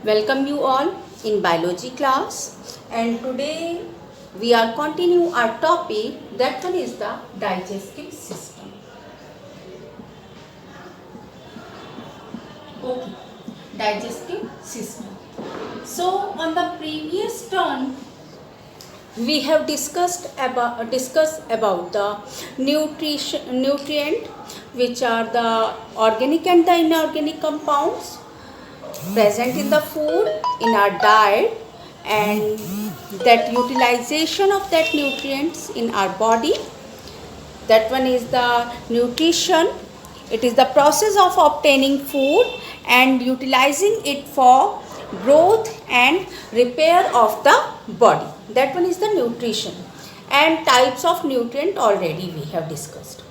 Welcome you all in biology class, and today we are continue our topic. That one is the digestive system. Okay, digestive system. So on the previous turn we have discussed about the nutrient, which are the organic and the inorganic compounds present in the food in our diet, and that utilization of that nutrients in our body. That one is the nutrition. It is the process of obtaining food and utilizing it for growth and repair of the body. That one is the nutrition, and types of nutrient already we have discussed.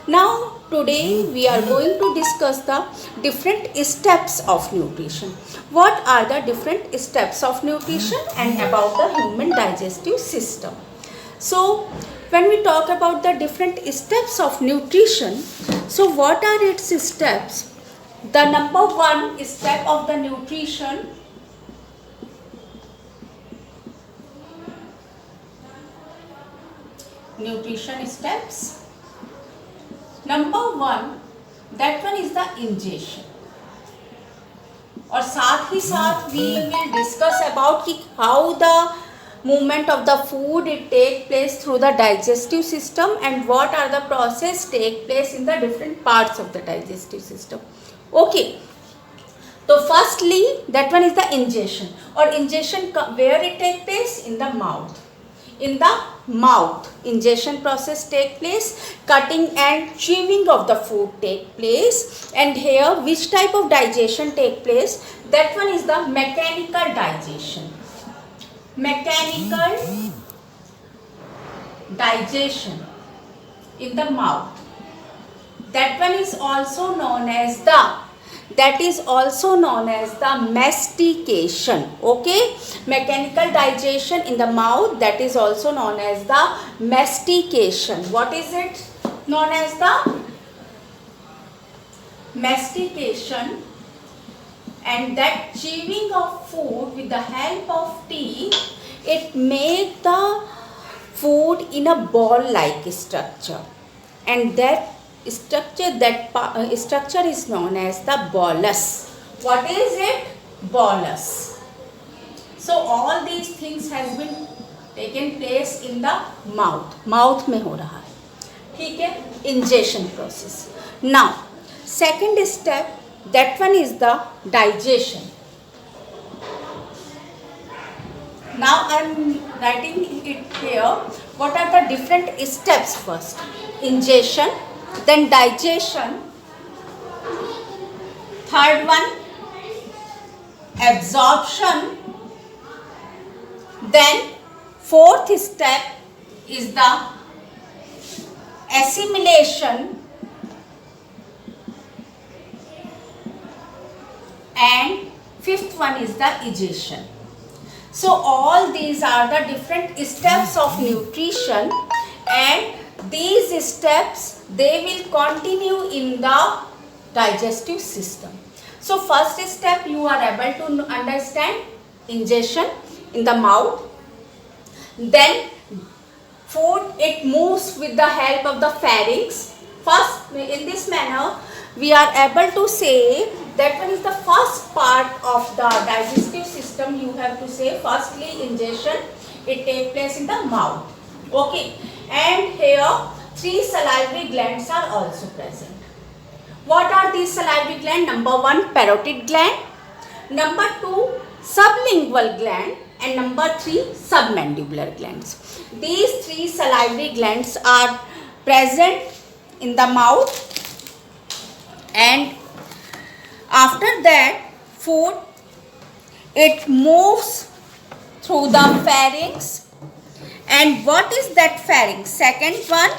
Now today we are going to discuss the different steps of nutrition. What are the different steps of nutrition and about the human digestive system? So when we talk about the different steps of nutrition, so what are its steps? The number one step of the nutrition steps. Number one, that one is the ingestion. और साथ ही साथ we will discuss about how the movement of the food it take place through the digestive system and what are the process take place in the different parts of the digestive system. Okay. So firstly, that one is the ingestion. Or ingestion where it take place? In the mouth. In the mouth, ingestion process take place. Cutting and chewing of the food take place. And here, which type of digestion take place? That one is the mechanical digestion. Mechanical digestion in the mouth. That one is also known as the mastication. Okay, mechanical digestion in the mouth, that is also known as the mastication. What is it known as? The mastication. And that chewing of food with the help of teeth, it make the food in a ball like structure, and that structure is known as the bolus. What is it? Bolus. So all these things has been taken place in the mouth में हो रहा है, ठीक है, ingestion process. Now second step, that one is the digestion. Now I am writing it here. What are the different steps? First, ingestion, then digestion, third one absorption, then fourth step is the assimilation, and fifth one is the egestion. So all these are the different steps of nutrition, and these steps they will continue in the digestive system. So first step you are able to understand, ingestion in the mouth. Then food it moves with the help of the pharynx. First, in this manner we are able to say that one is the first part of the digestive system. You have to say firstly ingestion, it take place in the mouth. Okay, and here three salivary glands are also present. What are these salivary glands? Number one, parotid gland, number two, sublingual gland, and number three, submandibular glands. These three salivary glands are present in the mouth, and after that food it moves through the pharynx. And what is that pharynx? Second one,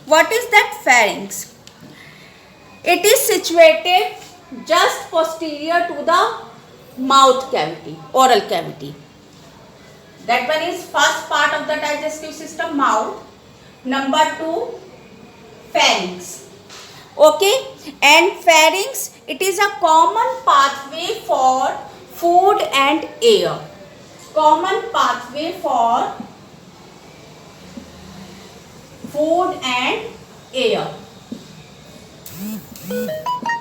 what is that pharynx? It is situated just posterior to the mouth cavity, oral cavity. That one is first part of the digestive system, mouth. Number two, pharynx. Okay, and pharynx, it is a common pathway for food and air. Common pathway for food and air.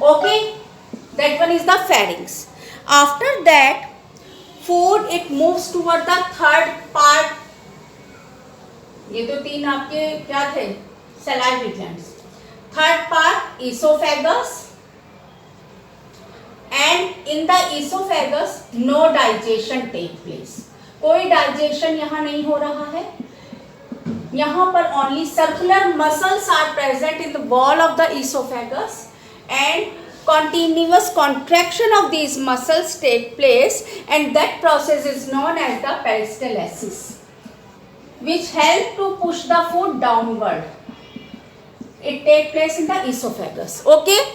Okay, that one is the pharynx. After that, food it moves toward the third part. ये तो तीन आपके क्या थे? Salivary glands. Third part esophagus. And in the esophagus no digestion take place. कोई digestion यहाँ नहीं हो रहा है. यहाँ पर only circular muscles are present in the wall of the esophagus and continuous contraction of these muscles take place, and that process is known as the peristalsis, which help to push the food downward. It take place in the esophagus. Okay.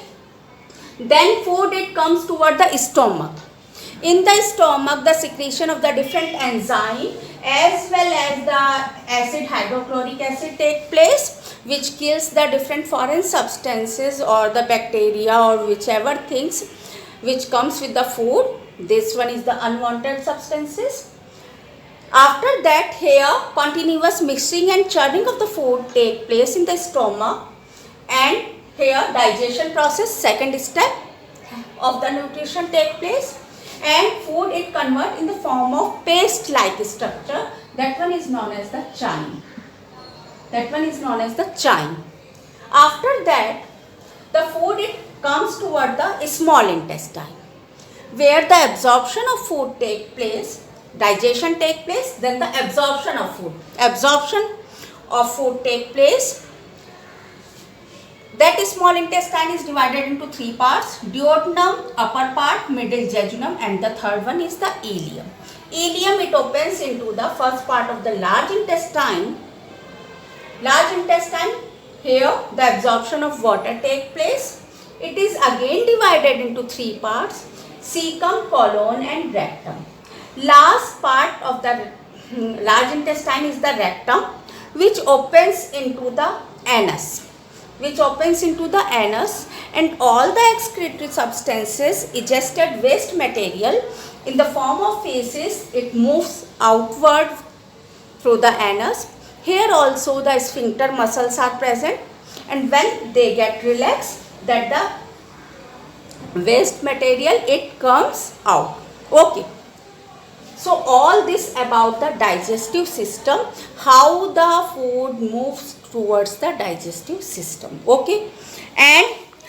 Then food it comes toward the stomach. In the stomach, the secretion of the different enzyme as well as the acid, hydrochloric acid take place, which kills the different foreign substances or the bacteria or whichever things which comes with the food. This one is the unwanted substances. After that, here continuous mixing and churning of the food take place in the stomach, and here digestion process, second step of the nutrition take place, and food it convert in the form of paste like structure. That one is known as the chyme. That one is known as the chyme. After that, the food it comes toward the small intestine, where the absorption of food take place, digestion take place, then the absorption of food. Absorption of food take place. That small intestine is divided into three parts: duodenum, upper part, middle jejunum, and the third one is the ileum. Ileum it opens into the first part of the large intestine. Large intestine, here the absorption of water take place. It is again divided into three parts: cecum, colon, and rectum. Last part of the large intestine is the rectum, which opens into the anus. And all the excretory substances, egested waste material in the form of feces, it moves outward through the anus. Here also the sphincter muscles are present, and when they get relaxed, that the waste material it comes out. Okay. So all this about the digestive system, how the food moves towards the digestive system. Okay. And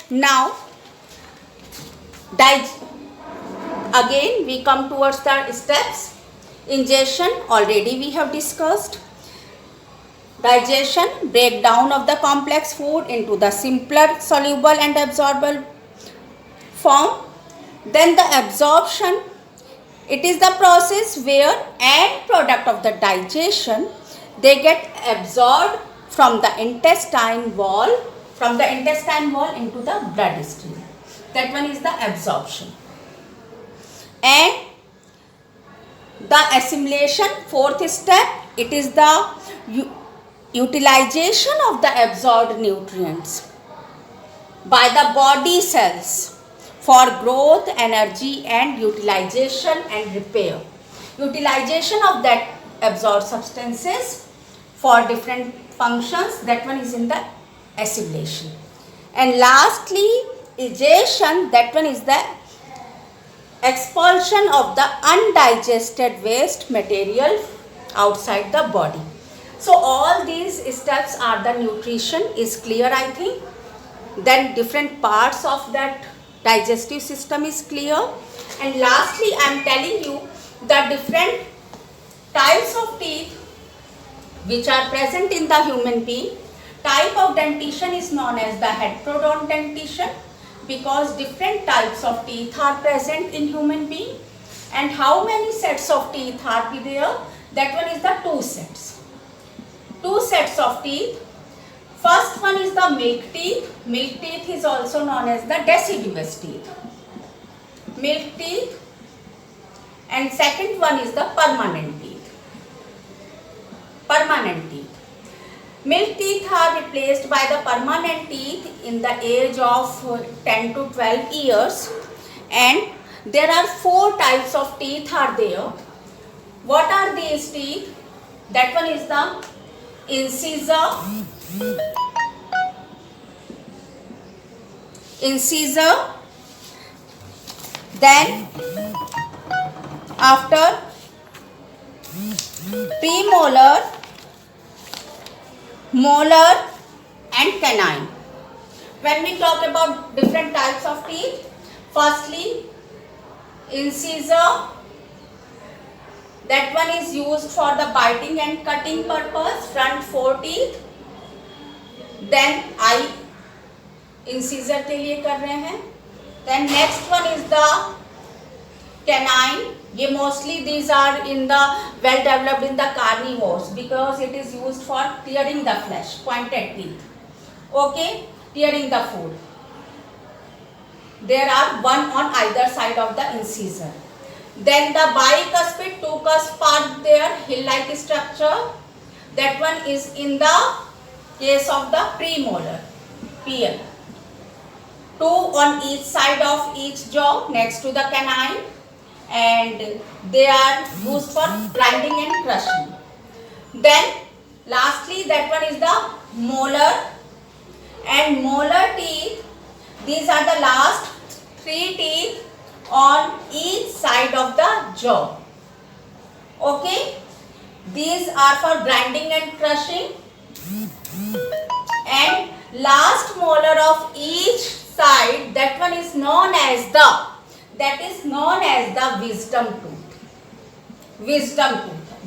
now again we come towards the steps. Ingestion already we have discussed. Digestion, breakdown of the complex food into the simpler soluble and absorbable form. Then the absorption, it is the process where end product of the digestion they get absorbed from the intestine wall into the bloodstream. That one is the absorption. And the assimilation, fourth step, it is the utilization of the absorbed nutrients by the body cells for growth, energy, and utilization and repair. Utilization of that absorbed substances for different functions, that one is in the assimilation. And lastly, egestion, that one is the expulsion of the undigested waste material outside the body. So all these steps are the nutrition is clear, I think. Then different parts of that digestive system is clear. And lastly, I am telling you the different types of teeth which are present in the human being. Type of dentition is known as the heterodont dentition, because different types of teeth are present in human being. And how many sets of teeth are there? That one is the two sets. Two sets of teeth. First one is the milk teeth. Milk teeth is also known as the deciduous teeth. Milk teeth. And second one is the permanent teeth. Permanent teeth. Milk teeth are replaced by the permanent teeth in the age of 10 to 12 years, and there are 4 types of teeth are there. What are these teeth? That one is the incisor, then after premolar, molar and canine. When we talk about different types of teeth, firstly incisor, that one is used for the biting and cutting purpose, front 4 teeth. Then eye incisor के लिए कर रहे हैं. Then next one is the canine. ये mostly these are in the well developed in the carnivores because it is used for tearing the flesh, pointed teeth. Okay, tearing the food. There are one on either side of the incisor. Then the bicuspid, 2 cusp part there, hill-like structure. That one is in the case of the premolar, PL. 2 on each side of each jaw next to the canine, and they are used for grinding and crushing. Then lastly that one is the molar, and molar teeth, these are the last 3 teeth on each side of the jaw. Okay, these are for grinding and crushing, and last molar of each side, that one is known as the wisdom tooth,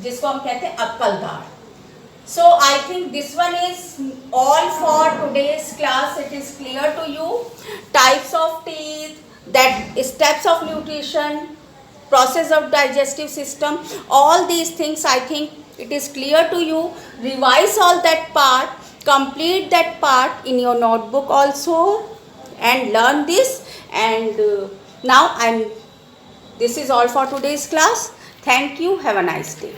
जिसको हम कहते हैं अक्कल दाढ़. So I think this one is all for today's class. It is clear to you, types of teeth, that steps of nutrition, process of digestive system, all these things I think it is clear to you. Revise all that part, complete that part in your notebook also, and learn this. And now this is all for today's class. Thank you. Have a nice day.